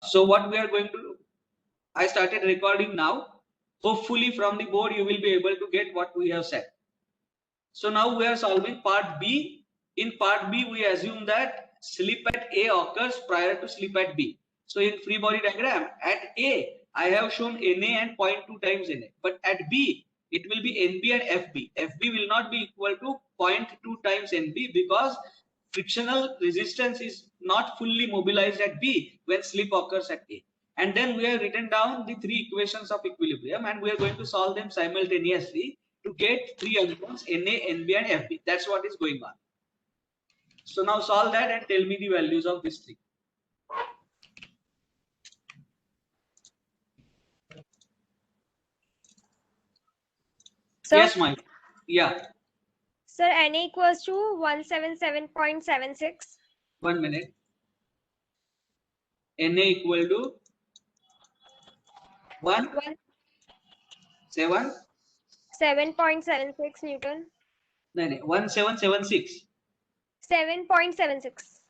So what we are going to do, I started recording now. Hopefully from the board you will be able to get what we have said. So now we are solving part B. In part B we assume that slip at A occurs prior to slip at B. So in free body diagram at A I have shown NA and 0.2 times NA, but at B it will be NB and FB. FB will not be equal to 0.2 times NB because frictional resistance is not fully mobilized at B when slip occurs at A. And then we have written down the three equations of equilibrium and we are going to solve them simultaneously to get three unknowns NA, NB and FB. That's what is going on. So now solve that and tell me the values of these three. Sir? Yes, Mike. Yeah. Sir, NA equals to 177.76. 1 minute. NA equal to 7.76 Newton. No, 1776. 7.76.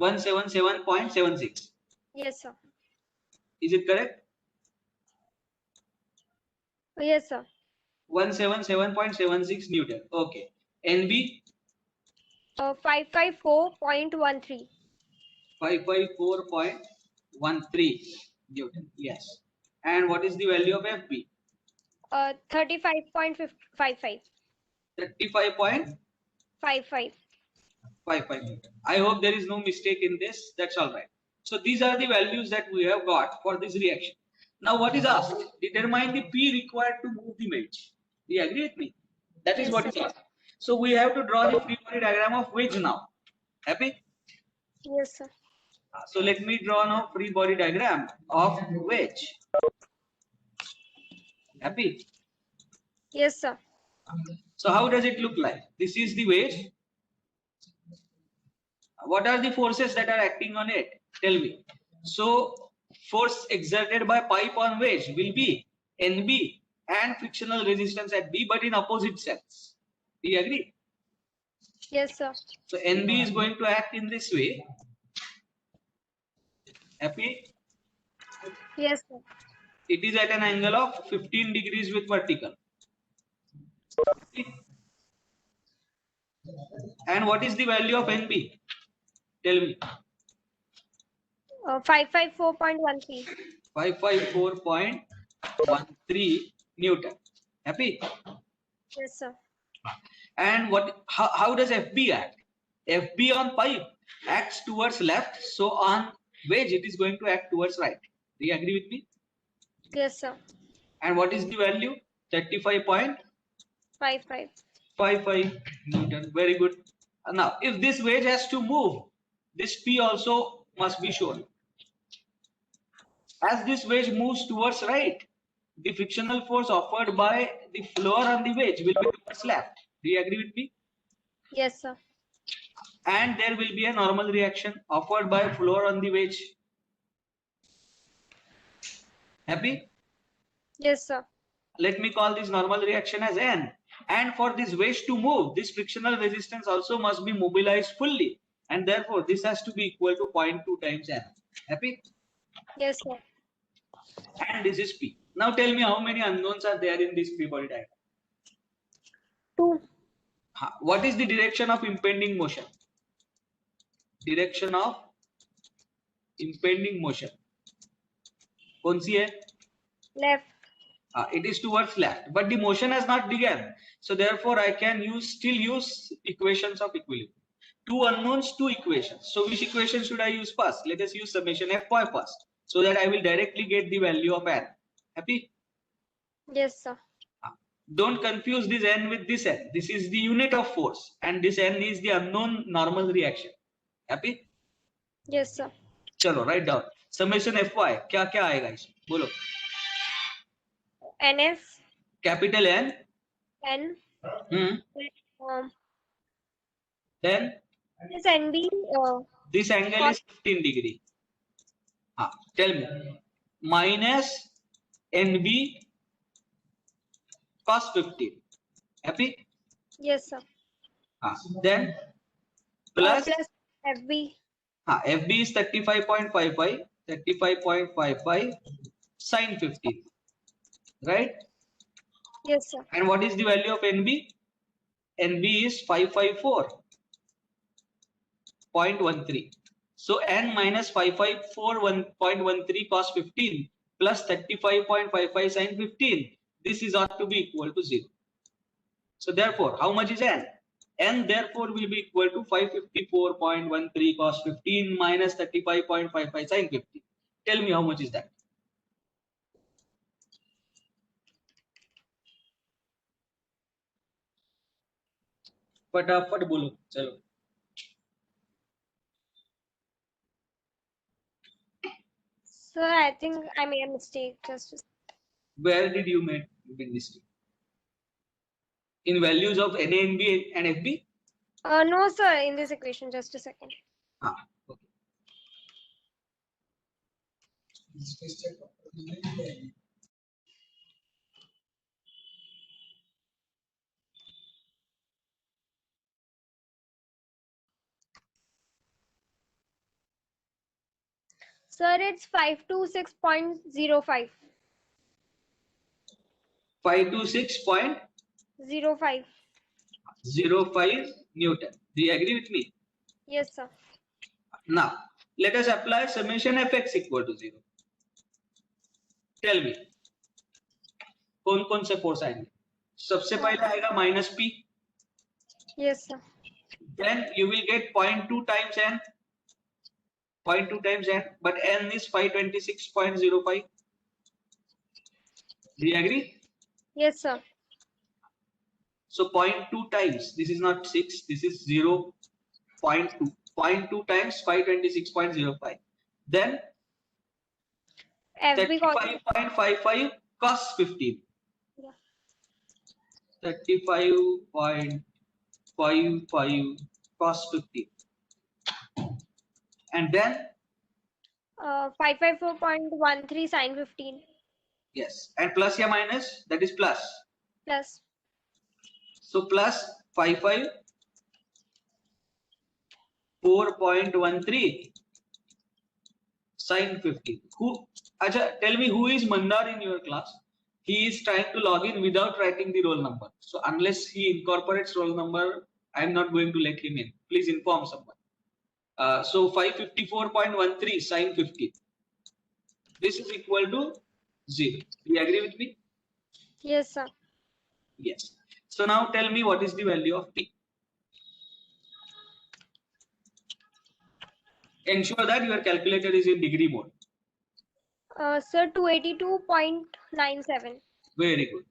177.76. Yes, sir. Is it correct? Yes, sir. 177.76 Newton. Okay. NB? 554.13. 554.13 Newton. Yes. And what is the value of FB? 35.55. 35.55 Newton. I hope there is no mistake in this. That's all right. So these are the values that we have got for this reaction. Now what is asked? Determine the P required to move the wedge. Do you agree with me? That is Yes, what is asked. So we have to draw the free body diagram of wedge now. Happy? Yes, sir. So let me draw now free body diagram of wedge. Happy? Yes, sir. So how does it look like? This is the wedge. What are the forces that are acting on it? Tell me. So force exerted by pipe on wedge will be NB and frictional resistance at B, but in opposite sense. Do you agree? Yes, sir. So NB is going to act in this way. Happy? Yes, sir. It is at an angle of 15 degrees with vertical. And what is the value of NB? Tell me. 554.13. 554.13 Newton. Happy? Yes, sir. And how does FB act? FB on pipe acts towards left, so on wedge it is going to act towards right. Do you agree with me? Yes, sir. And what is the value? 35.55 55. Newton. Very good. Now, if this wedge has to move, this P also must be shown. As this wedge moves towards right, the frictional force offered by the floor on the wedge will be towards left. Do you agree with me? Yes, sir. And there will be a normal reaction offered by floor on the wedge. Happy? Yes, sir. Let me call this normal reaction as N. And for this wedge to move, this frictional resistance also must be mobilized fully. And therefore, this has to be equal to 0.2 times N. Happy? Yes, sir. And this is P. Now tell me how many unknowns are there in this free body diagram? 2. What is the direction of impending motion? Direction of impending motion. कौन सी है? Left. It is towards left, but the motion has not begun. So therefore, I can still use equations of equilibrium. Two unknowns, two equations. So which equation should I use first? Let us use summation Fy first, so that I will directly get the value of N. Happy? Yes, sir. Don't confuse this N with this N. This is the unit of force, and this N is the unknown normal reaction. Happy? Yes, sir. चलो write down. Summation Fy क्या क्या आएगा इसमें? बोलो. NF. Capital N. N. Then This NB. this angle is 15 degree. Tell me. Minus NB cos 15. Happy? Yes, sir. Then plus Plus FB. FB is 35.55 sine 15, right? Yes, sir. And what is the value of NB? NB is 554.13. So N minus 554.13 cos 15 plus 35.55 sine 15. This is ought to be equal to 0. So therefore, how much is N? N therefore will be equal to 554.13 cos 15 minus 35.55 sine 15. Tell me how much is that? फटाफट बोलो चलो. Sir, I think I made a mistake. Where did you make mistake? In values of NA, NB and FB? No, sir, in this equation, just a second. Okay. Sir, it's 526.05. 526.05 05. Newton. Do you agree with me? Yes, sir. Now, let us apply summation fx equal to 0. Tell me, कौन कौन से force आएंगे? सबसे पहले आएगा minus p. Yes, sir. Then you will get 0.2 times n. 0.2 times n, but n is 526.05. Do you agree? Yes, sir. So 0.2 times, this is not 6, this is 0.2. 0.2 times 526.05. Then FB cos 35.55 cos 15. Yeah. 35.55 cos 15. And then 554.13 sine 15 yes, and plus या minus, that is plus. plus So plus 554.13 sine 15. Who? Acha, tell me who is Mandar in your class? He is trying to log in without writing the roll number. So unless he incorporates roll number, I am not going to let him in. Please inform someone. So 554.13 sine 15. This is equal to 0. Do you agree with me? Yes, sir. Yes. So now tell me what is the value of P. Ensure that your calculator is in degree mode. Sir, 282.97. Very good.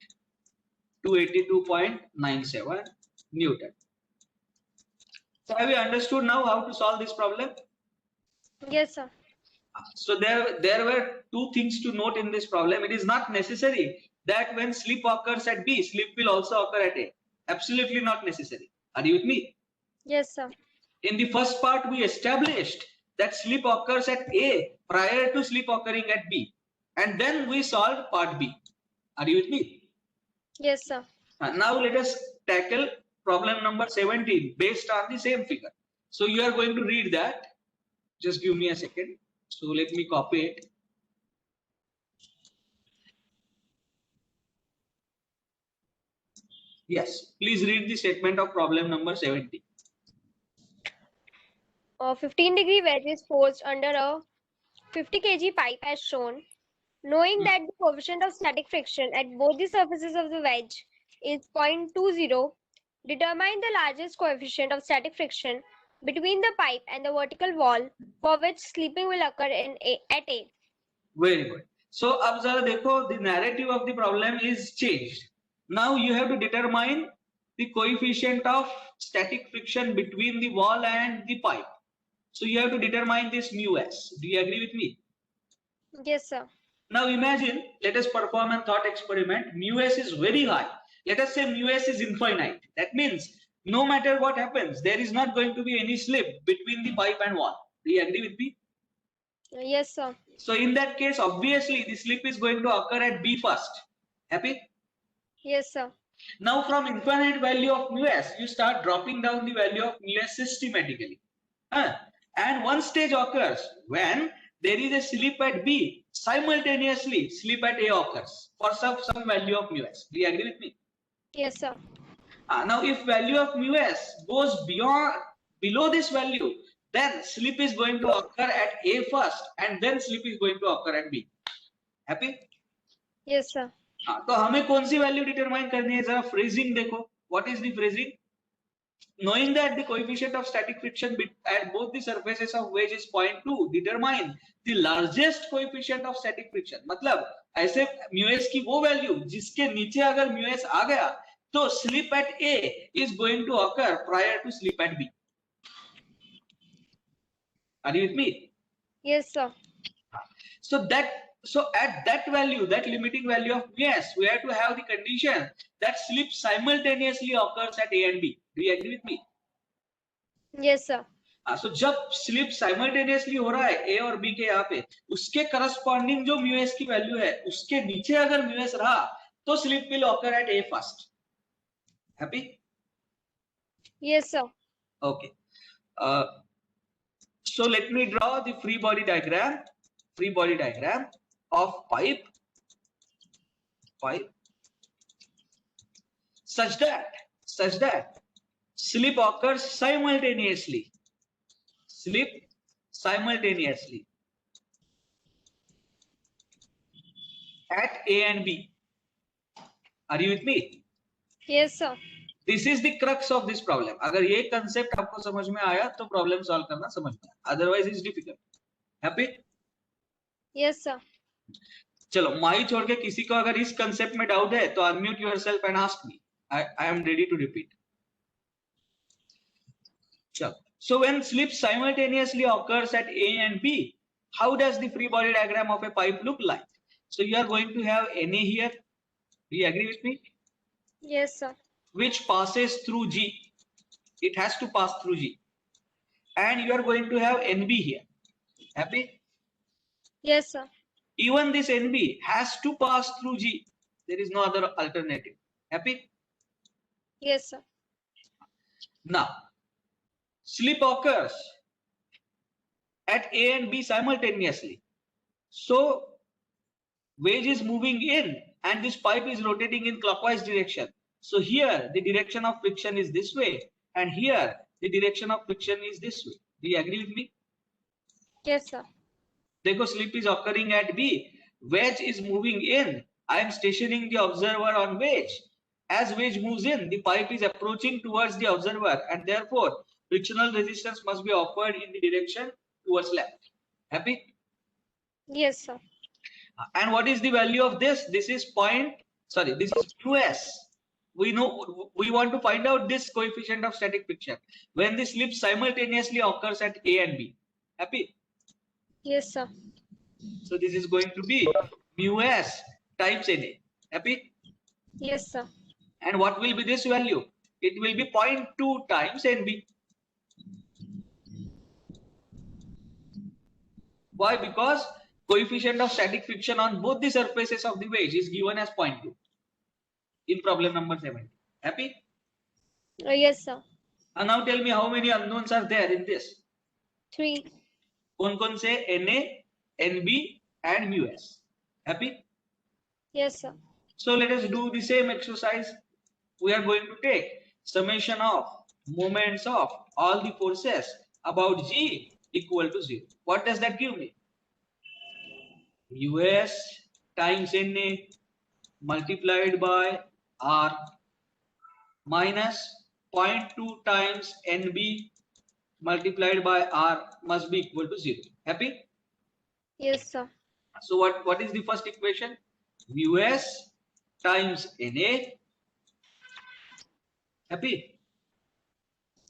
282.97 Newton. So have you understood now how to solve this problem? Yes, sir. So there were two things to note in this problem. It is not necessary that when slip occurs at B, slip will also occur at A. Absolutely not necessary. Are you with me? Yes, sir. In the first part, we established that slip occurs at A prior to slip occurring at B. And then we solved part B. Are you with me? Yes, sir. Now let us tackle problem number 17 based on the same figure. So you are going to read that. Just give me a second. So let me copy it. Yes, please read the statement of problem number 17. A 15-degree wedge is forced under a 50 kg pipe as shown. Knowing that the coefficient of static friction at both the surfaces of the wedge is 0.20, determine the largest coefficient of static friction between the pipe and the vertical wall for which slipping will occur at A. Very good. So अब जरा देखो, the narrative of the problem is changed. Now you have to determine the coefficient of static friction between the wall and the pipe. So you have to determine this mu s. Do you agree with me? Yes, sir. Now imagine, let us perform a thought experiment. Mu s is very high. Let us say mu s is infinite. That means no matter what happens, there is not going to be any slip between the pipe and wall. Do you agree with me? Yes, sir. So in that case, obviously the slip is going to occur at B first. Happy? Yes, sir. Now from infinite value of mu s, you start dropping down the value of mu s systematically. And one stage occurs when there is a slip at B, simultaneously slip at A occurs for some value of mu s. Do you agree with me? Yes, sir. Now, if value of mu s goes below this value, then slip is going to occur at A first, and then slip is going to occur at B. Happy? Yes, sir. तो हमें कौन सी value determine करनी है, जरा phrasing देखो. What is the phrasing? Knowing that the coefficient of static friction at both the surfaces of wedge is 0.2, determine the largest coefficient of static friction. मतलब ऐसे mu s की वो वैल्यू जिसके नीचे अगर mu s आ गया तो slip at A is going to occur prior to slip at B. Are you with me? Yes, sir. So at that value, that limiting value of mu s, we have to have the condition that slip simultaneously occurs at A and B. Do you agree with me? Yes, sir. So जब slip simultaneously हो रहा है ए और B के यहाँ पे, उसके corresponding जो म्यू एस की वैल्यू है उसके नीचे अगर म्यू एस रहा तो slip will occur eight A first. Happy? Yes, sir. Okay. So let me draw the free body diagram of pipe such that slip occurs simultaneously at A and B. Are you with me? Yes, sir. This is the crux of this problem. अगर ये concept आपको समझ में आया तो problem solve करना समझ में आया. Otherwise it's difficult. Happy? Yes, sir. चलो माई छोड़ के किसी को अगर इस concept में doubt है तो unmute yourself and ask me. I am ready to repeat. चलो. So when slip simultaneously occurs at A and B, how does the free body diagram of a pipe look like? So you are going to have Na here. Do you agree with me? Yes, sir. Which passes through G. It has to pass through G. And you are going to have NB here. Happy? Yes, sir. Even this NB has to pass through G. There is no other alternative. Happy? Yes, sir. Now, slip occurs at A and B simultaneously. So, wedge is moving in and this pipe is rotating in clockwise direction. So here the direction of friction is this way and here the direction of friction is this way. Do you agree with me? Yes, sir. देखो slip is occurring at B, wedge is moving in. I am stationing the observer on wedge. As wedge moves in, the pipe is approaching towards the observer and therefore frictional resistance must be offered in the direction towards left. Happy? Yes, sir. And what is the value of this? This is this is mu s. We want to find out this coefficient of static friction when the slip simultaneously occurs at A and B. Happy? Yes, sir. So this is going to be mu s times Na. Happy? Yes, sir. And what will be this value? It will be 0.2 times Nb. Why? Because coefficient of static friction on both the surfaces of the wedge is given as 0.2 in problem number 70. Happy? Yes, sir. And now tell me how many unknowns are there in this? 3. कौन से? Na, Nb and mu s. Happy? Yes, sir. So let us do the same exercise. We are going to take summation of moments of all the forces about G equal to 0. What does that give me? Us times Na multiplied by R minus 0.2 times Nb multiplied by R must be equal to 0. Happy? Yes, sir. So what is the first equation? Us times Na. Happy?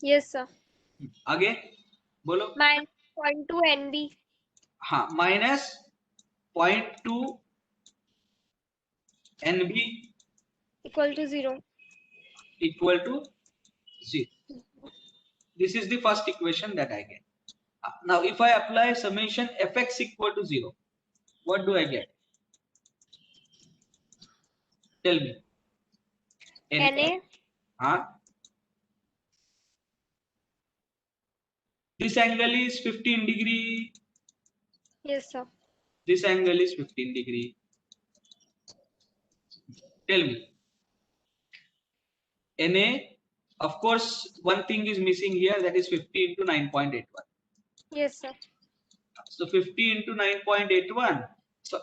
Yes, sir. आगे बोलो. Minus 0.2 NB. हाँ, minus 0.2 Nb Equal to 0. equal to 0. This is the first equation that I get. Now, if I apply summation fx equal to 0, what do I get? Tell me. Na. हाँ. This angle is 15 degree. Yes, sir. This angle is 15 degree. Tell me. Na, of course, one thing is missing here, that is 50 into 9.81. Yes, sir. So 50 into 9.81. So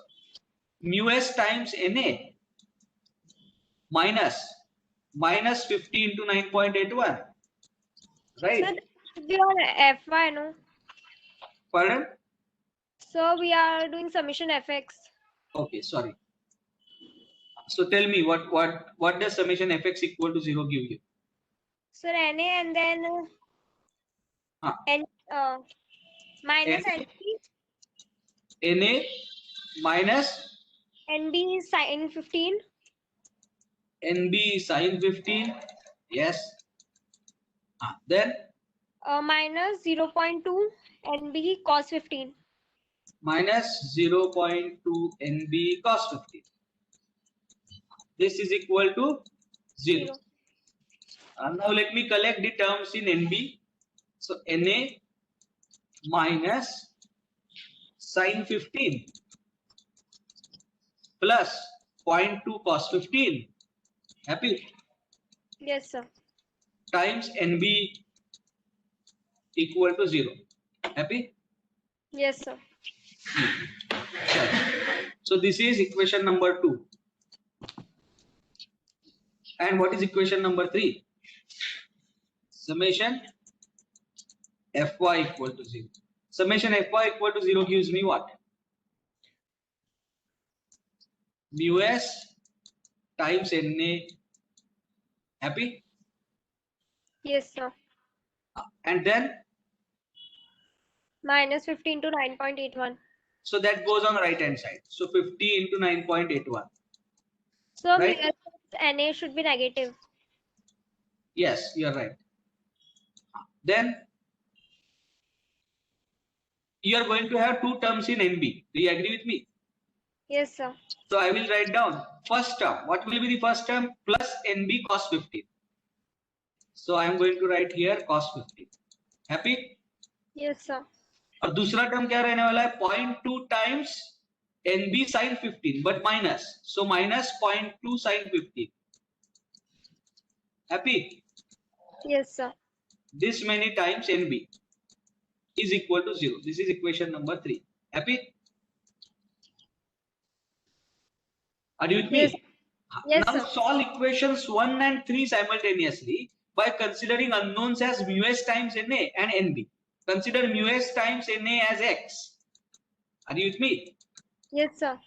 mu s times Na minus 50 into 9.81. Right? Sir, that should be on Fy, no? Pardon? So we are doing summation Fx. Okay, sorry. So tell me, what does summation fx equal to 0 give you? Sir, Na and then Huh. N minus Na NB. minus NB is sin 15. NB sin 15. Yes. Then Minus 0.2 NB cos 15. minus 0.2 NB cos 15. This is equal to 0. Now let me collect the terms in NB. So Na minus sin 15 plus 0.2 cos 15. Happy? Yes, sir. Times NB equal to 0. Happy? Yes, sir. Sure. So this is equation number 2. And what is equation number 3? Summation Fy equal to 0. Summation Fy equal to 0 gives me what? Mu s times Na. Happy? Yes, sir. And then, Minus 15 to 9.81. so that goes on right hand side. So 50 into 9.81. So Right? Na should be negative. Yes, you're right. Then you are going to have two terms in NB. Do you agree with me? Yes, sir. So I will write down first term. What will be the first term? Plus NB cos 15. So I am going to write here cos 15. Happy? Yes, sir. और दूसरा term क्या रहने वाला है 0.2 times NB sin 15 but minus. So minus 0.2 sin 15. Happy? Yes, sir. This many times NB is equal to 0. This is equation number 3. Happy? Are you with Yes. me? Yes, Now sir. solve equations 1 and 3 simultaneously by considering unknowns as mu s times Na and NB. Consider mu s times Na as x. Are you with me? Yes, sir.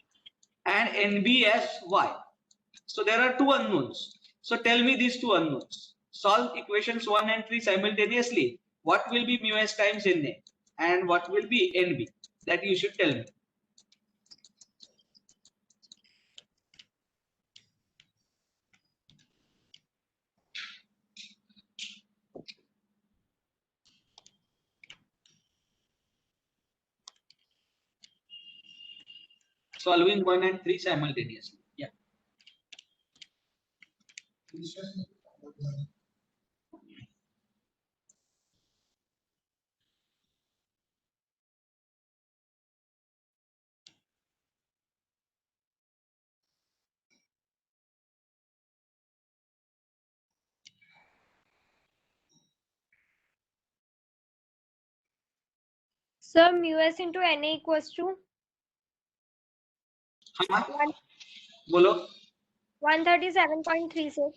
And NB as y. So there are two unknowns. So tell me these two unknowns. Solve equations 1 and 3 simultaneously. What will be mu s times Na and what will be NB? That you should tell me. Solving 1 and 3 simultaneously. Yeah. So mu s into Na equals to हाँ बोलो 137.36.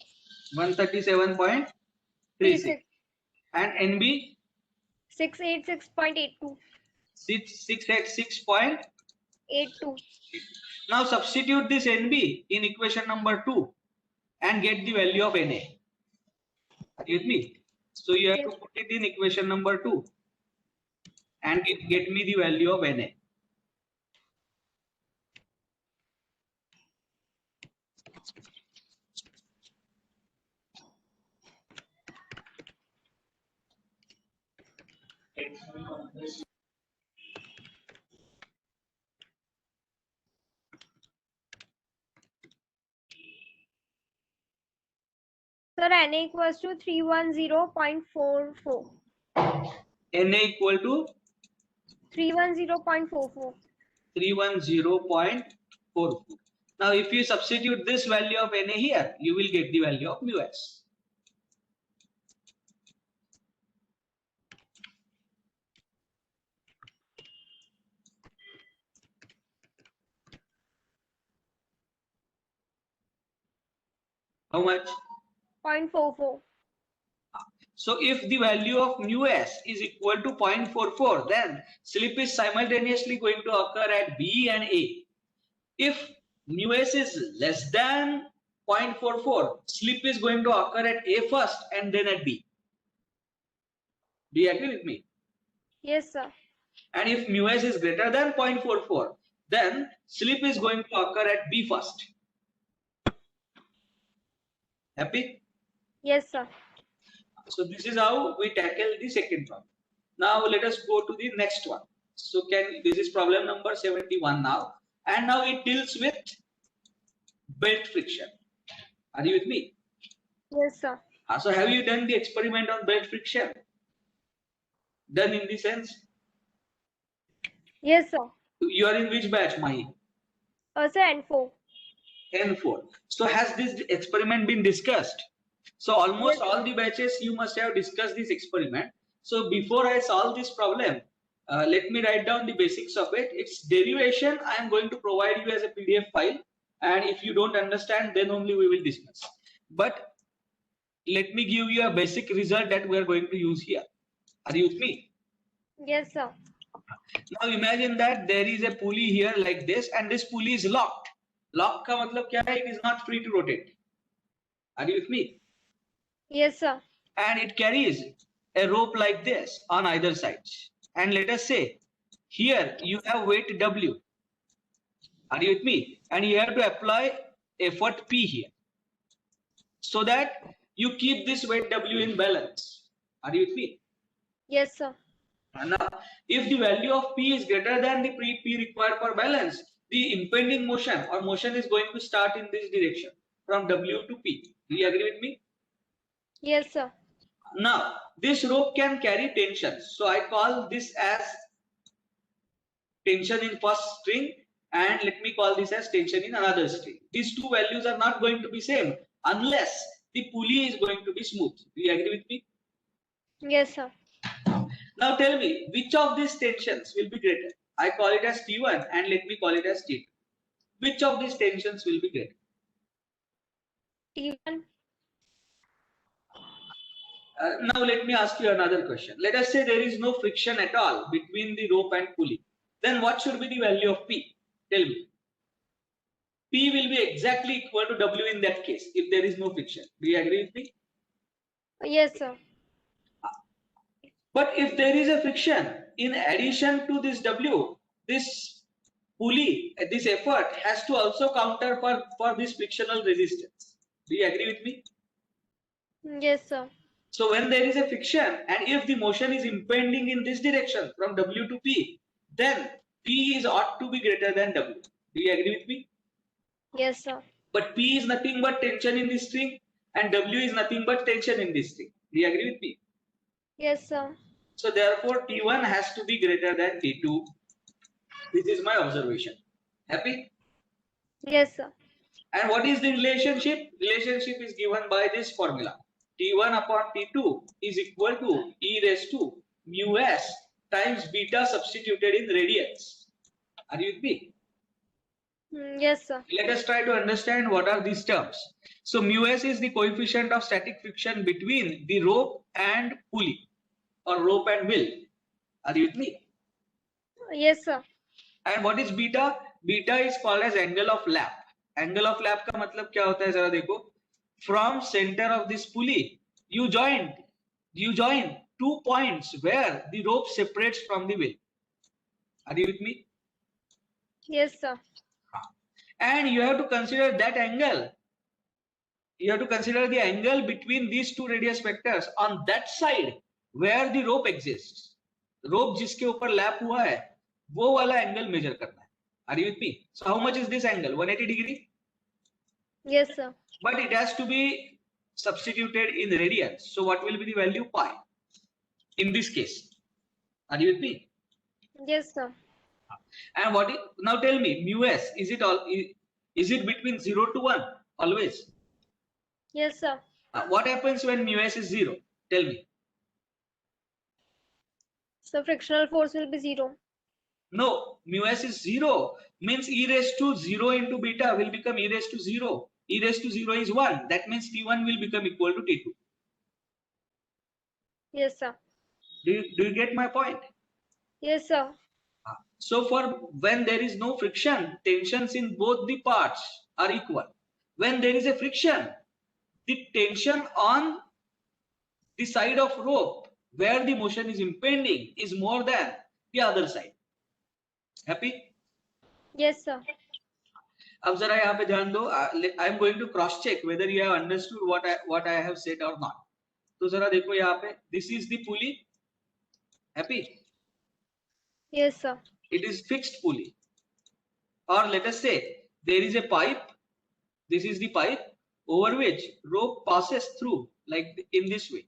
137.36 and NB 686.82. 686.82. 82. Now substitute this NB in equation number 2 and get the value of Na. Are you with me? So you have Yes. to put it in equation number 2 and get me the value of Na. Sir, Na equals to 310.44. Na equal to 310.44. 310.44. Now, if you substitute this value of Na here, you will get the value of mu s. How much? 0.44. So if the value of mu s is equal to 0.44, then slip is simultaneously going to occur at B and A. If mu s is less than 0.44, slip is going to occur at A first and then at B. Do you agree with me? Yes, sir. And if mu s is greater than 0.44, then slip is going to occur at B first. Happy? Yes, sir. So this is how we tackle the second problem. Now let us go to the next one. So this is problem number 71 now, and now it deals with belt friction. Are you with me? Yes, sir. So have you done the experiment on belt friction? Done in the sense? Yes, sir. You are in which batch, Mahi? Sir, N4. N4. So has this experiment been discussed? So almost Yes, all the batches you must have discussed this experiment. So before I solve this problem, let me write down the basics of it. Its derivation I am going to provide you as a PDF file, and if you don't understand, then only we will discuss. But let me give you a basic result that we are going to use here. Are you with me? Yes, sir. Now imagine that there is a pulley here like this, and this pulley is locked. Lock का मतलब क्या है? It is not free to rotate. Are you with me? Yes, sir. And it carries a rope like this on either side. And let us say here you have weight W. Are you with me? And you have to apply effort P here, so that you keep this weight W in balance. Are you with me? Yes, sir. Now, if the value of P is greater than the P required for balance, the impending motion or motion is going to start in this direction from W to P. Do you agree with me? Yes, sir. Now, this rope can carry tension. So I call this as tension in first string, and let me call this as tension in another string. These two values are not going to be same unless the pulley is going to be smooth. Do you agree with me? Yes, sir. Now tell me, which of these tensions will be greater? I call it as T1 and let me call it as T2. Which of these tensions will be greater? T1. Now let me ask you another question. Let us say there is no friction at all between the rope and pulley. Then what should be the value of P? Tell me. P will be exactly equal to W in that case if there is no friction. Do you agree with me? Yes, sir. But if there is a friction, in addition to this W, this pulley, this effort has to also counter for this frictional resistance. Do you agree with me? Yes, sir. So when there is a friction and if the motion is impending in this direction from W to P, then P is ought to be greater than W. Do you agree with me? Yes, sir. But P is nothing but tension in this string and W is nothing but tension in this string. Do you agree with me? Yes, sir. So therefore T1 has to be greater than T2. This is my observation. Happy? Yes, sir. And what is the relationship? Relationship is given by this formula. T1 upon T2 is equal to e raised to mu s times beta substituted in radians. Are you with me? Yes, sir. Let us try to understand what are these terms. So mu s is the coefficient of static friction between the rope and pulley or rope and wheel. Are you with me? Yes, sir. And what is beta? Beta is called as angle of lap. Angle of lap का मतलब क्या होता है जरा देखो. From center of this pulley, you join two points where the rope separates from the wheel. Are you with me? Yes, sir. And you have to consider that angle. You have to consider the angle between these two radius vectors on that side where the rope exists. Rope जिसके ऊपर lap हुआ है, वो वाला angle measure करना है. Are you with me? So how much is this angle? 180 degree? Yes, sir. But it has to be substituted in radians. So what will be the value? Pi. In this case. Are you with me? Yes, sir. And what is, now tell me, mu s, is it all, is it between 0 to 1 always? Yes, sir. What happens when mu s is 0? Tell me. So frictional force will be 0. No, mu s is 0, means e raised to 0 into beta will become e raised to 0. E raised to 0 is 1. That means T1 will become equal to T2. Yes, sir. Do you get my point? Yes, sir. So for when there is no friction, tensions in both the parts are equal. When there is a friction, the tension on the side of rope where the motion is impending is more than the other side. Happy? Yes, sir. अब जरा यहाँ पे ध्यान दो. I am going to cross check whether you have understood what I have said or not. तो जरा देखो यहाँ पे, this is the pulley. Happy? Yes, sir. It is fixed pulley. Or let us say there is a pipe. This is the pipe over which rope passes through, like in this way.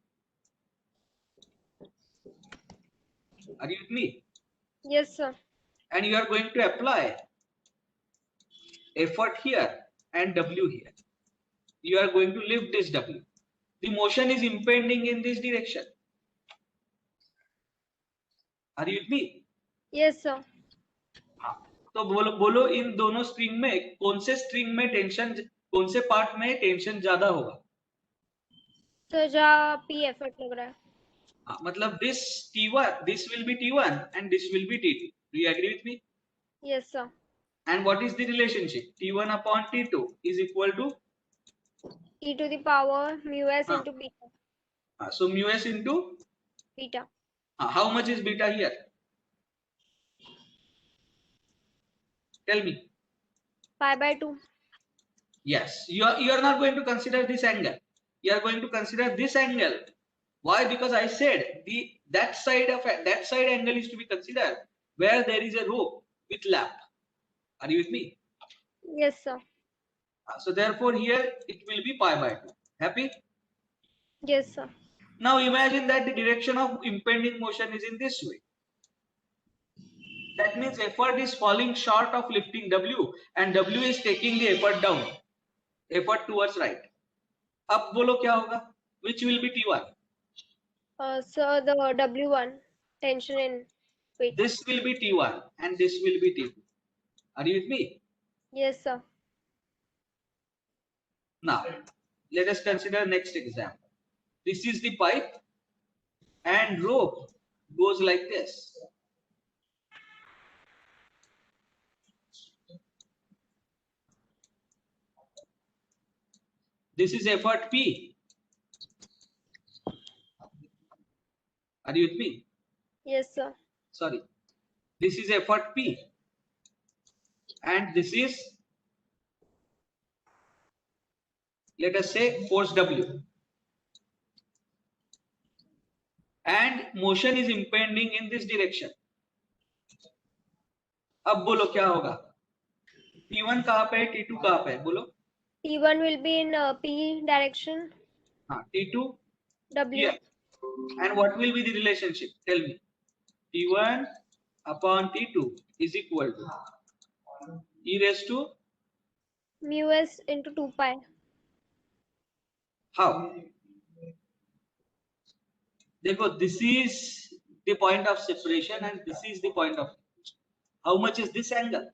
Are you with me? Yes, sir. And you are going to apply effort here and W here. You are going to lift this W. The motion is impending in this direction. Are you with me? Yes, sir. हाँ. तो बोलो इन दोनों string में कौन से string में tension, कौन से पार्ट में टेंशन ज्यादा होगा? तो जहाँ P एफर्ट लग रहा है. हाँ, मतलब this T1, this will be T1 and this will be T2. Do you agree with me? Yes, sir. And what is the relationship? T1 upon T2 is equal to E to the power mu s into beta. so mu s into Beta. how much is beta here? Tell me. Pi by 2. Yes, you are not going to consider this angle. You are going to consider this angle. Why? Because I said that side angle is to be considered where there is a rope with lap. Are you with me? Yes, sir. So therefore here it will be pi by 2. Happy? Yes, sir. Now imagine that the direction of impending motion is in this way. That means effort is falling short of lifting W and W is taking the effort down. Effort towards right. अब बोलो क्या होगा? Which will be T1? So the W1 tension in beta. This will be T1 and this will be T2. Are you with me? Yes, sir. Now, let us consider next example. This is the pipe and rope goes like this. This is effort P. Are you with me? Yes, sir. Sorry. This is effort P. And this is, let us say, force W. And motion is impending in this direction. अब बोलो क्या होगा? T1 कहाँ पे है? T2 कहाँ पे है? बोलो. T1 will be in P direction. हाँ, T2 W. here. And what will be the relationship? Tell me. T1 upon T2 is equal to e raised to Mu s into 2 pi. how? देखो, this is the point of separation and this is the point of separation. How much is this angle?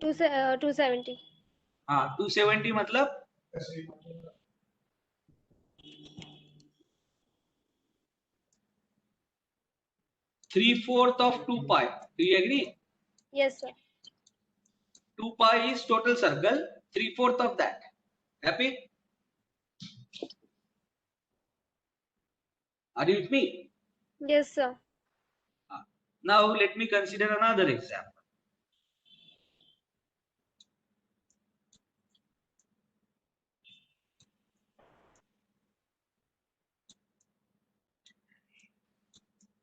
270. हाँ, 270 मतलब 3/4 of 2 pi. Do you agree? Yes, sir. 2 pi is total circle, 3/4 of that. Happy? Are you with me? Yes, sir. Now let me consider another example.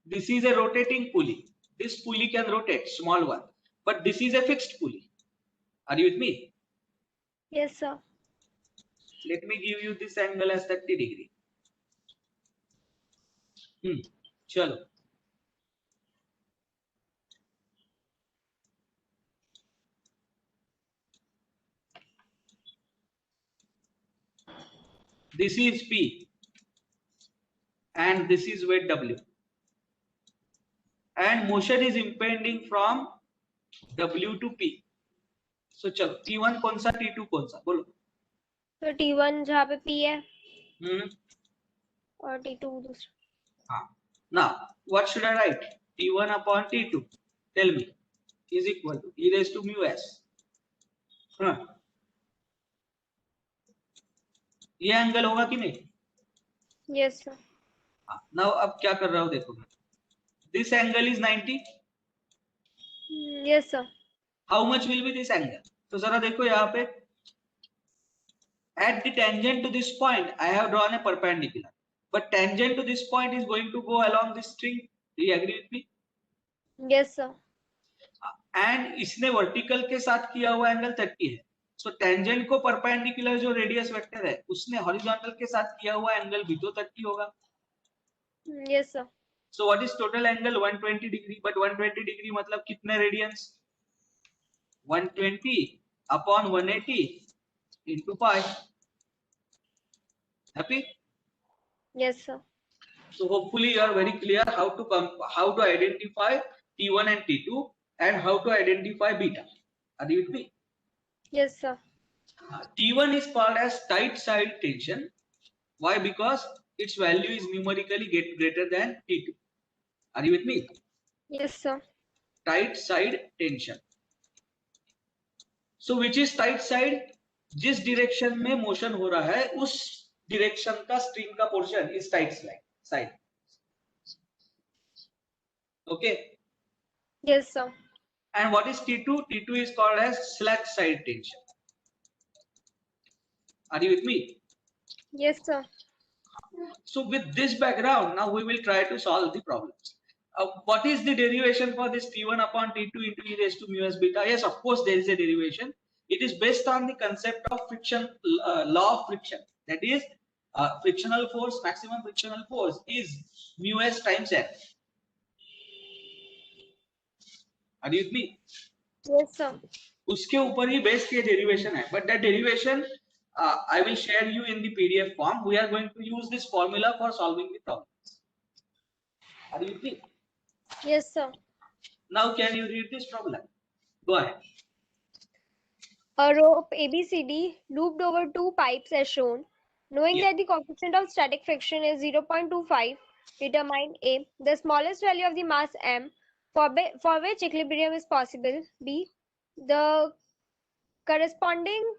This is a rotating pulley. This pulley can rotate, small one. But this is a fixed pulley. Are you with me? Yes, sir. Let me give you this angle as 30 degree. चलो. This is P and this is weight W. And motion is impending from W to P. So चलो T1 कौन सा T2 कौन सा बोलो. तो T1 जहाँ पे P है और T2 दूसरा. हाँ. Now what should I write? T1 upon T2. Tell me. Is equal to e raised to mu s. हाँ. ये एंगल होगा कि नहीं? Yes sir. Now अब क्या कर रहा हूँ देखो. This angle is 90. Yes sir. How much will be this angle? तो जरा देखो यहाँ पे. At the tangent to this point, I have drawn a perpendicular. But tangent to this point is going to go along this string. Do you agree with me? Yes sir. And इसने vertical के साथ किया हुआ angle 30 है. So tangent को perpendicular जो radius vector है उसने हॉरिजॉन्टल के साथ किया हुआ एंगल भी तो 30 होगा. Yes sir. So what is total angle 120 degree. But 120 degree मतलब कितने radiance? 120 upon 180 into pi. Happy? Yes sir. So hopefully you are very clear how to identify T1 and T2 and how to identify beta. Are you with me? Yes sir. T1 is called as tight side tension. Why? Because its value is numerically greater than T2. Are you with me? Yes sir. Tight side tension. So which is tight side? जिस direction में motion हो रहा है उस direction का string का portion is tight side. Okay. Yes sir. And what is T2? T2 is called as slack side tension. Are you with me? Yes sir. So with this background, now we will try to solve the problems. What is the derivation for this T1 upon T2 into e raised to mu s beta? Yes, of course there is a derivation. It is based on the concept of friction, law of friction. That is, frictional force, maximum frictional force is mu s times n. Are you with me? Yes sir. उसके ऊपर ही base के derivation है. But that derivation I will share you in the PDF form. We are going to use this formula for solving the problems. Are you with me? Yes sir. Now can you read this problem? Go ahead. A rope ABCD looped over two pipes as shown. Knowing Yeah. that the coefficient of static friction is 0.25, determine A, the smallest value of the mass M for which equilibrium is possible. B, the corresponding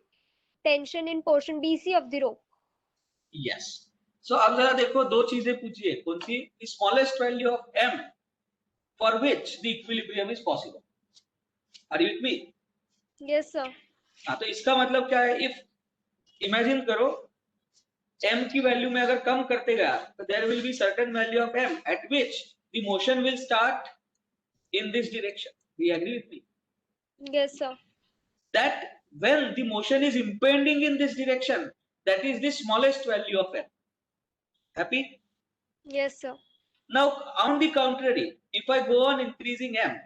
tension in portion BC of the rope. Yes. So अब जरा देखो दो चीजें पूछिए. कौन सी? The smallest value of M for which the equilibrium is possible. Are you with me? Yes sir. हाँ, तो इसका मतलब क्या है? If imagine करो M की वैल्यू में अगर कम करते गया तो there will be certain value of M at which the motion will start in this direction. Do you agree with me? Yes sir. That when the motion is impending in this direction, that is the smallest value of M. Happy? Yes sir. Now on the contrary, if I go on increasing M,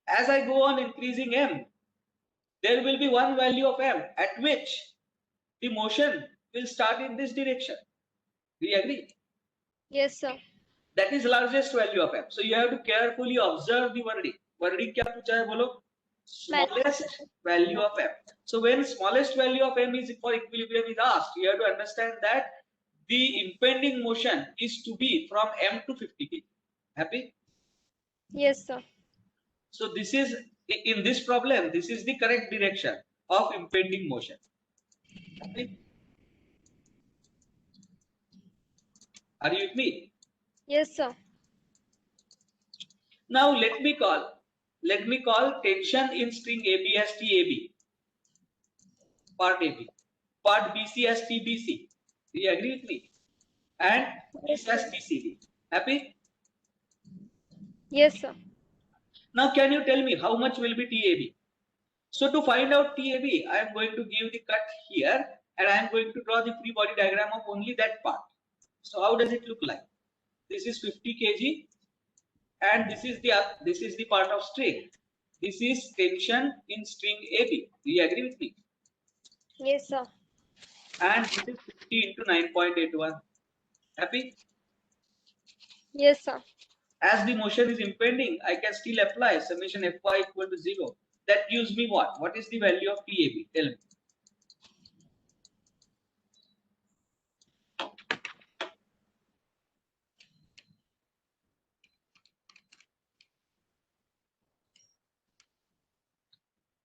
as I go on increasing M, there will be one value of M at which the motion will start in this direction. Do you agree? Yes sir. That is largest value of M. So you have to carefully observe the wording. Wording क्या पूछा है बोलो? Smallest value of M. So when smallest value of M is for equilibrium is asked, you have to understand that the impending motion is to be from M to 50 kg. Happy? Yes sir. So this is, in this problem, this is the correct direction of impending motion. Happy? Are you with me? Yes sir. Now let me call tension in string AB as TAB. Part AB. Part BC as TBC. Do you agree with me? And this as TCB. Happy? Yes sir. Now can you tell me how much will be TAB? So to find out TAB, I am going to give the cut here and I am going to draw the free body diagram of only that part. So how does it look like? This is 50 kg and this is the part of string. This is tension in string AB. Do you agree with me? Yes sir. and this is 50 into 9.81. Happy? Yes, sir. As the motion is impending, I can still apply summation Fy equal to 0. That gives me what? What is the value of TAB? Tell me.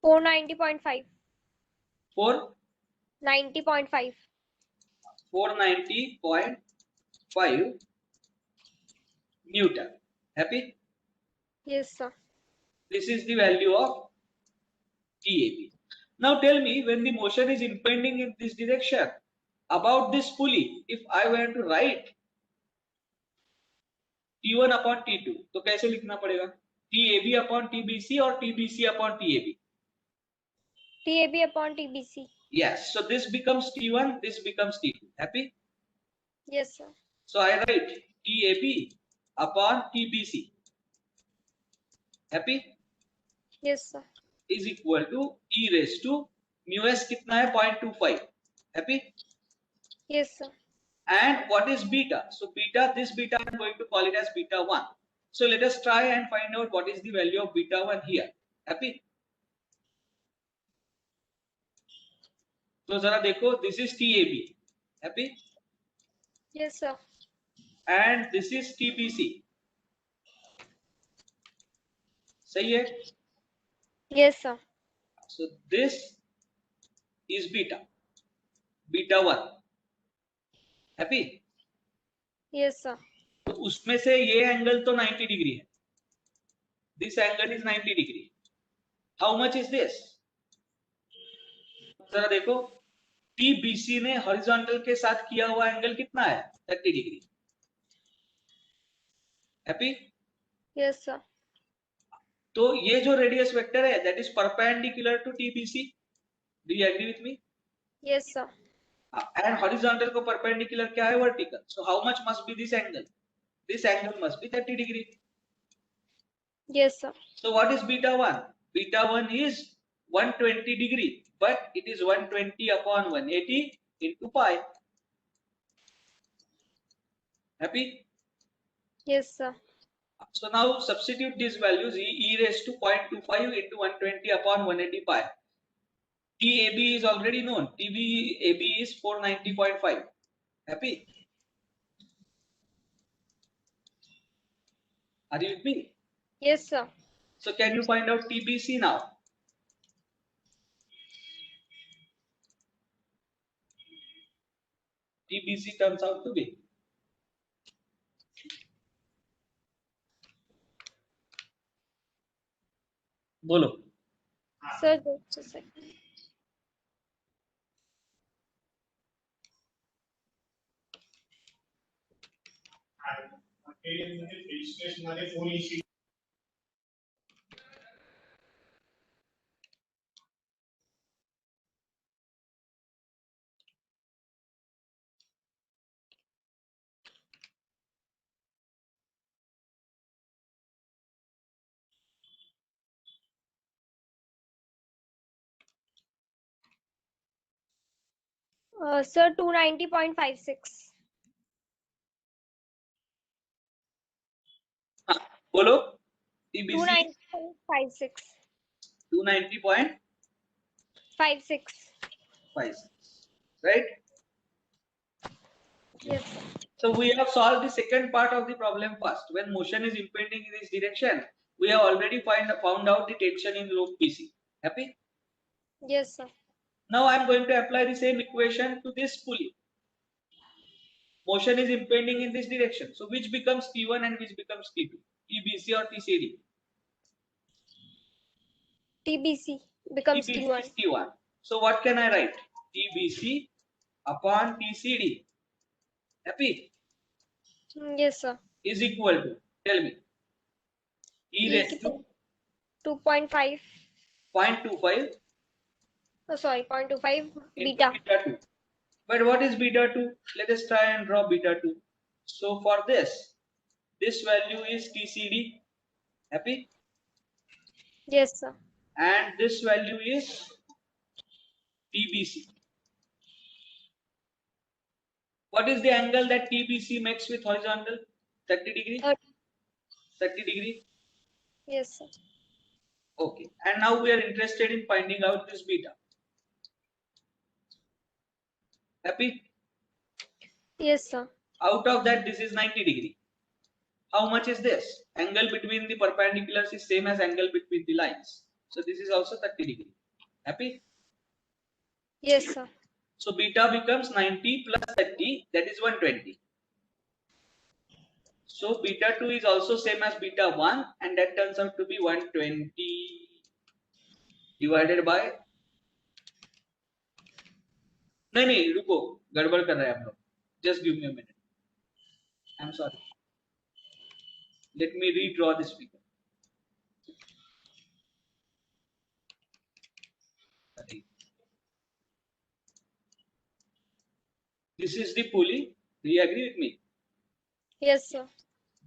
Four 90.5. 490.5 Newton. Happy? Yes, sir. This is the value of TAB. Now tell me, when the motion is impending in this direction, about this pulley, if I were to write T1 upon T2, तो कैसे लिखना पड़ेगा? TAB upon TBC or TBC upon TAB? TAB upon TBC. Yes. So this becomes T1, this becomes T2. Happy? Yes, sir. So I write TAB upon TBC. Happy? Yes, sir. Is equal to E raised to mu s कितना है 0.25. Happy? Yes, sir. And what is beta? So beta, this beta I'm going to call it as beta 1. So let us try and find out what is the value of beta 1 here. Happy? So जरा देखो, this is TAB. Happy? Yes, sir. And this is TBC. सही है? Yes, sir. So this is beta. Beta 1. Happy? Yes, sir. तो उसमें से ये angle तो 90 degree है. This angle is 90 degree. How much is this? जरा देखो, TBC ने हॉरिजॉन्टल के साथ किया हुआ एंगल कितना है? 30 डिग्री. हैप्पी? Yes, sir. तो ये जो रेडियस वेक्टर है, that is perpendicular to TBC. Do you agree with me? Yes, sir. And horizontal को perpendicular क्या है? Vertical. So how much must be this angle? This angle must be 30 degree. Yes, sir. So what is beta 1? Beta 1 is 120 degree, but it is 120 upon 180 into pi. Happy? Yes, sir. So now substitute these values, e raised to 0.25 into 120 upon 180 pi. TAB is already known. TBAB is 490.5. Happy? Are you with me? Yes, sir. So can you find out TBC now? TBC turns out to be बोलो. Sir, just a second. Sir, 290.56. हाँ, बोलो. TBC 290.56. 290.56. 56. Right? Yes, sir. So we have solved the second part of the problem first. When motion is impending in this direction, we have already found out the tension in loop PC. Happy? Yes, sir. Now I am going to apply the same equation to this pulley. Motion is impending in this direction. So which becomes T1 and which becomes T2? TBC or TCD? TBC becomes TBC T1. is T1. So what can I write? TBC upon TCD. Happy? Yes, sir. Is equal to, tell me, E raised to 2.5. 0.25 Oh, sorry, 0.25 into beta. beta 2. But what is beta 2? Let us try and draw beta 2. So for this value is TCD. Happy? Yes, sir. And this value is TBC. What is the angle that TBC makes with horizontal? 30 degree? 30 degree? Yes, sir. Okay. And now we are interested in finding out this beta. Happy? Yes, sir. Out of that, this is 90 degree. How much is this? Angle between the perpendiculars is same as angle between the lines. So this is also 30 degree. Happy? Yes, sir. So beta becomes 90 plus 30, that is 120. So beta 2 is also same as beta 1, and that turns out to be 120 divided by, नहीं रुको, गड़बड़ कर रहे हैं हम लोग. Just give me a minute. I'm sorry. Let me redraw this figure. This is the pulley. Do you agree with me? Yes, sir.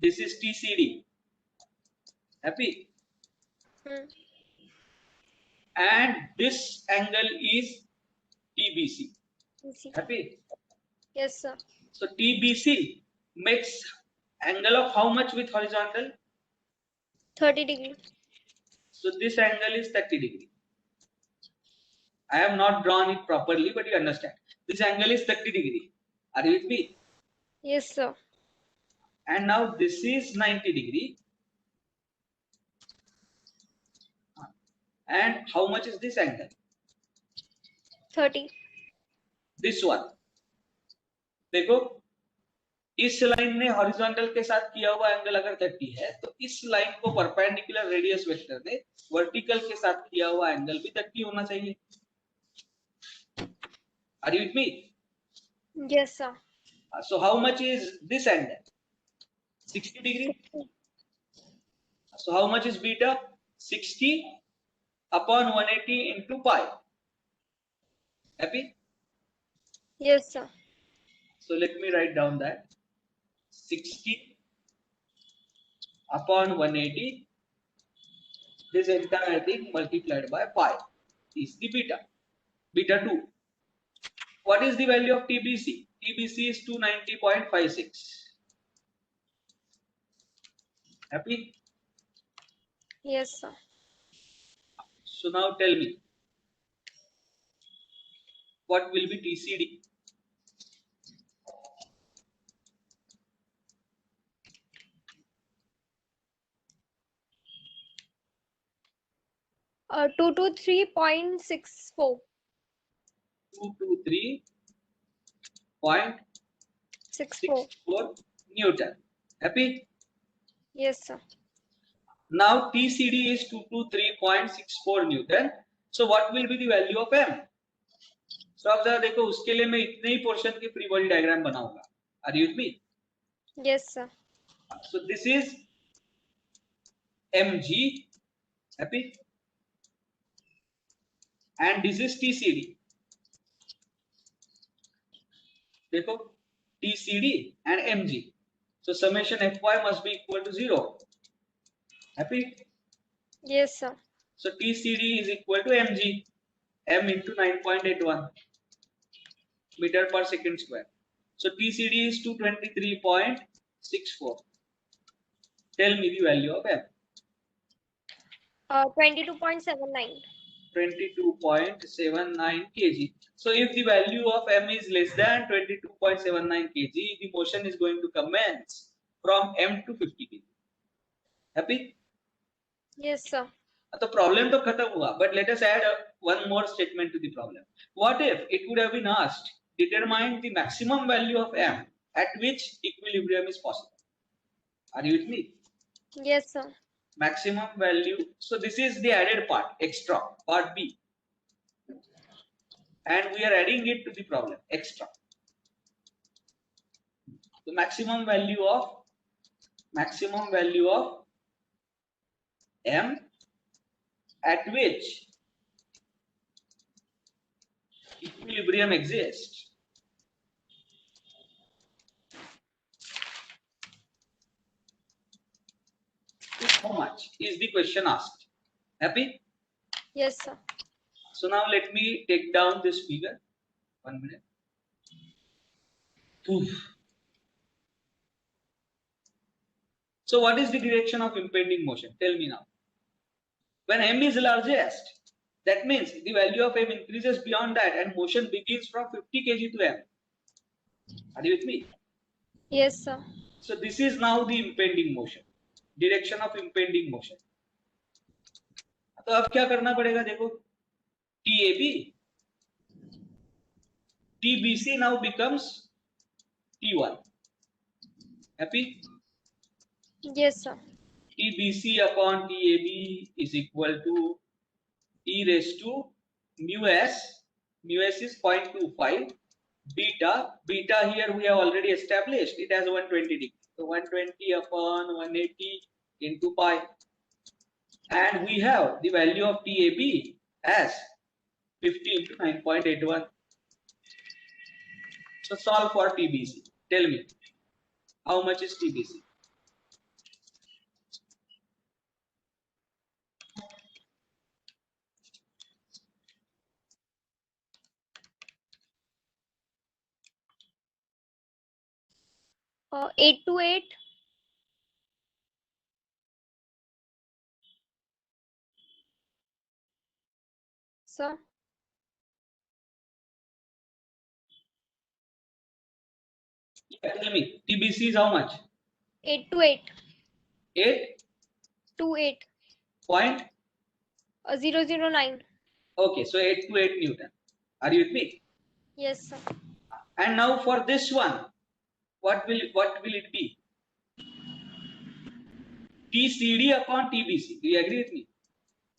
This is TCD. Happy? And this angle is TBC. Happy? Yes, sir. So TBC makes angle of how much with horizontal? 30 degree. So this angle is 30 degree. I have not drawn it properly, but you understand. This angle is 30 degree. Are you with me? Yes, sir. And now this is 90 degree. And how much is this angle? 30. This one. देखो, इस line ने horizontal के साथ किया हुआ angle अगर 30 है, तो इस लाइन को परपेंडिकुलर रेडियस वेक्टर ने वर्टिकल के साथ किया हुआ एंगल भी 30 होना चाहिए. Are you with me? Yes, sir. So how much is this angle? 60 degree. So how much is beta? 60 upon 180 into pi. Happy? Yes, sir. So let me write down that 60 upon 180. This entire thing multiplied by pi is the beta. Beta 2. What is the value of TBC? TBC is 290.56. Happy? Yes, sir. So now tell me, what will be TCD? Uh, 223.64. 223.64 Newton. Happy? Yes, sir. Now TCD is 223.64 Newton. So what will be the value of M? So अब जरा देखो, उसके लिए मैं इतने ही portion की free body diagram बनाऊंगा. Are you with me? Yes, sir. So this is mg. Happy? And this is TCD. देखो, TCD and mg. So summation fy must be equal to 0. Happy? Yes, sir. So TCD is equal to mg. M into 9.81 meter per second square. So TCD is 223.64. Tell me the value of M. 22.79. 22.79 kg. So if the value of M is less than 22.79 kg, the motion is going to commence from M to 50 kg. Happy? Yes, sir. The problem to khatam hua, but let us add one more statement to the problem. What if it would have been asked, determine the maximum value of M at which equilibrium is possible? Are you with me? Yes, sir. Maximum value. So this is the added part, extra, part B. And we are adding it to the problem, extra. The maximum value of M at which equilibrium exists. How much is the question asked? Happy? Yes, sir. So now let me take down this figure. 1 minute. Oof. So what is the direction of impending motion? Tell me now. When m is largest, that means the value of m increases beyond that and motion begins from 50 kg to m. Are you with me? Yes, sir. So this is now the impending motion, direction of impending motion. तो अब क्या करना पड़ेगा देखो, TAB, TBC now becomes T1. Happy? Yes, sir. TBC upon TAB is equal to e raised to mu s. Mu s is 0.25. Beta here we have already established it as 120 degree. So 120 upon 180 into pi. And we have the value of TAB as 50 into 9.81. So solve for TBC. Tell me, how much is TBC? Uh, 828. Sir. Yeah, tell me, TBC is how much? 828. 8 28. point. 009. Okay, so 8 to 8 Newton. Are you with me? Yes, sir. And now for this one, what will it be? TCD upon TBC. Do you agree with me?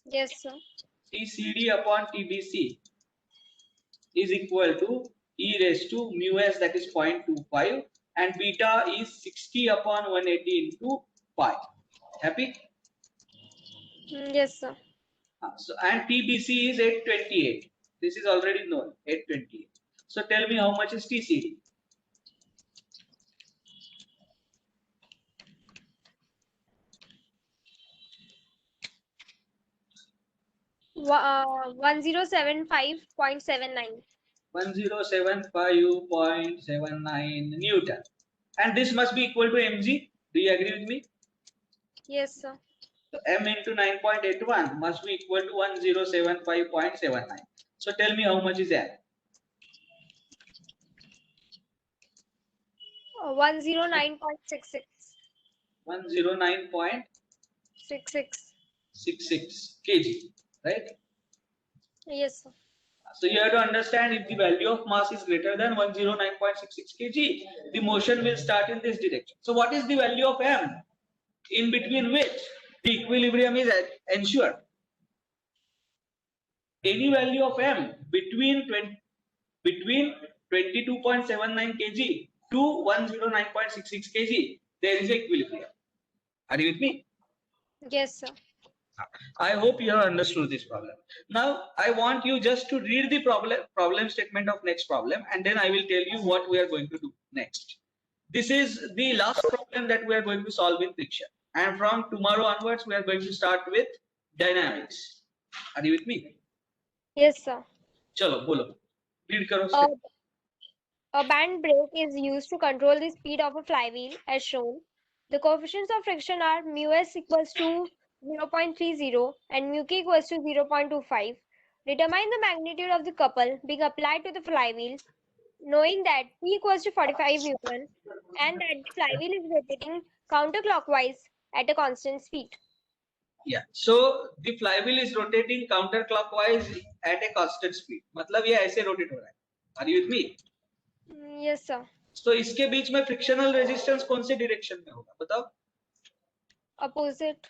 Yes, sir. TCD upon TBC is equal to e raised to mu s, that is 0.25, and beta is 60 upon 180 into pi. Happy? Yes, sir. So and TBC is 828. This is already known, 828. So tell me how much is TCD? Wa- 1075.79. 1075.79 Newton. And this must be equal to mg. Do you agree with me? Yes, sir. So m into 9.81 must be equal to 1075.79. So tell me how much is m? 109.66. 109.66 66. kg, right? Yes, sir. So you have to understand, if the value of mass is greater than 109.66 kg, the motion will start in this direction. So what is the value of m, in between which the equilibrium is ensured? Any value of m between 22.79 kg to 109.66 kg, there is equilibrium. Are you with me? Yes, sir. I hope you have understood this problem. Now I want you just to read the problem statement of next problem, and then I will tell you what we are going to do next. This is the last problem that we are going to solve in friction, and from tomorrow onwards we are going to start with dynamics. Are you with me? Yes, sir. Chalo, bolo. Read karo. A band brake is used to control the speed of a flywheel as shown. The coefficients of friction are mu s equals to 0.30 and mu k equals to 0.25. Determine the magnitude of the couple being applied to the flywheel, knowing that P equals to 45 Newton and that the flywheel is rotating counterclockwise at a constant speed. Yeah. So the flywheel is rotating counterclockwise at a constant speed. मतलब ये ऐसे rotate हो रहा है. Are you with me? Yes, sir. So इसके बीच में frictional resistance कौन से direction में होगा? बताओ. Opposite.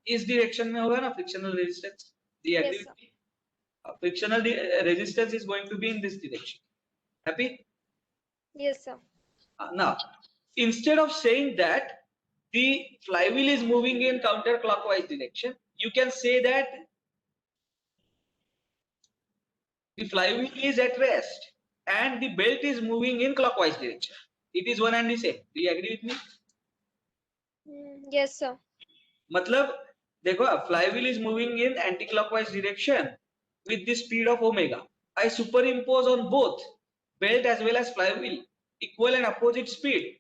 इस direction में होगा ना frictional resistance. Do you agree Yes, with me? Frictional resistance is going to be in this direction. Happy? Yes, sir. Now, instead of saying that the flywheel is moving in counterclockwise direction, you can say that the flywheel is at rest and the belt is moving in clockwise direction. It is one and the same. Do you agree with me? Yes, sir. मतलब देखो, flywheel is moving in anti-clockwise direction with the speed of omega. I superimpose on both belt as well as flywheel. equal and opposite speed,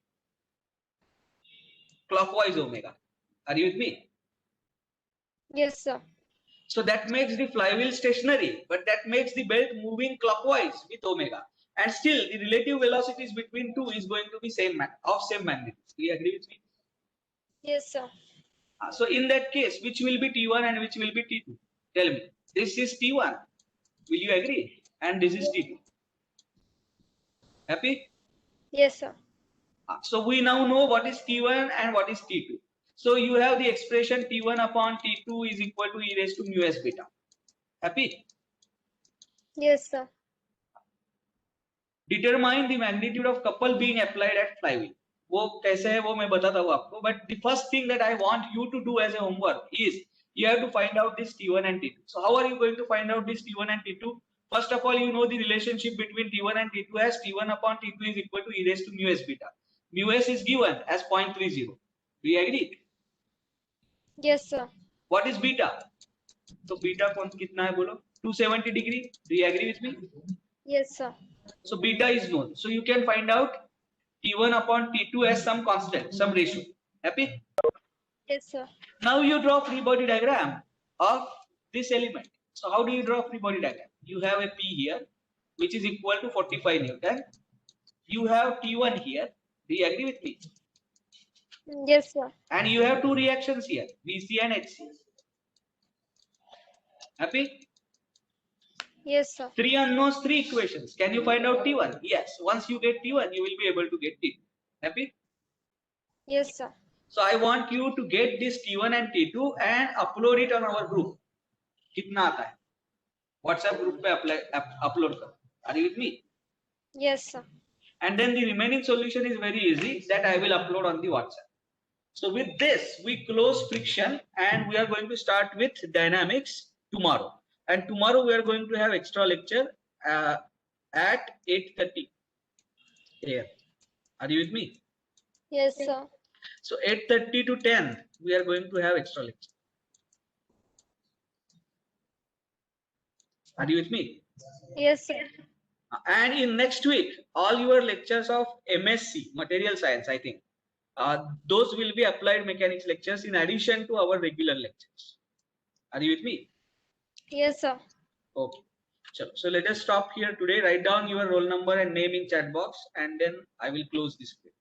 clockwise omega. Are you with me? Yes, sir. So that makes the flywheel stationary, but that makes the belt moving clockwise with omega. And still, the relative velocities between two is going to be same magnitude. Do you agree with me? Yes, sir. So in that case, which will be T1 and which will be T2? Tell me. This is T1. Will you agree? And this is T2. Happy? Yes, sir. So we now know what is T1 and what is T2. So you have the expression T1 upon T2 is equal to e raised to mu s beta. Happy? Yes, sir. Determine the magnitude of couple being applied at flywheel. वो कैसे है वो मैं बताता हूँ आपको. But the first thing that I want you to do as a homework is you have to find out this T1 and T2. So how are you going to find out this T1 and T2? First of all, you know the relationship between T1 and T2 as T1 upon T2 is equal to e raised to mu s beta. Mu s is given as 0.30. Do you agree? Yes, sir. What is beta? So beta कितना है बोलो? 270 degree. Do you agree with me? Yes, sir. So beta is known. So you can find out T1 upon T2 as some constant, some ratio. Happy? Yes, sir. Now you draw free body diagram of this element. So how do you draw free body diagram? You have a P here, which is equal to 45 Newton. You have T1 here. Do you agree with me? Yes, sir. And you have two reactions here, VC and HC. Happy? Yes, sir. Three unknowns, three equations. Can you find out T1? Yes. Once you get T1, you will be able to get T2. Happy? Yes, sir. So I want you to get this T1 and T2 and upload it on our group. कितना आता है? WhatsApp group पे upload करो. Are you with me? Yes, sir. And then the remaining solution is very easy that I will upload on the WhatsApp. So with this, we close friction and we are going to start with dynamics tomorrow. And tomorrow we are going to have extra lecture at 8:30 a.m. Are you with me? Yes, sir. So 8:30 to 10, we are going to have extra lecture. Are you with me? Yes, sir. And in next week, all your lectures of MSc, material science, I think, those will be applied mechanics lectures in addition to our regular lectures. Are you with me? Yes, sir. Okay. So let us stop here today. Write down your roll number and name in chat box, and then I will close this video.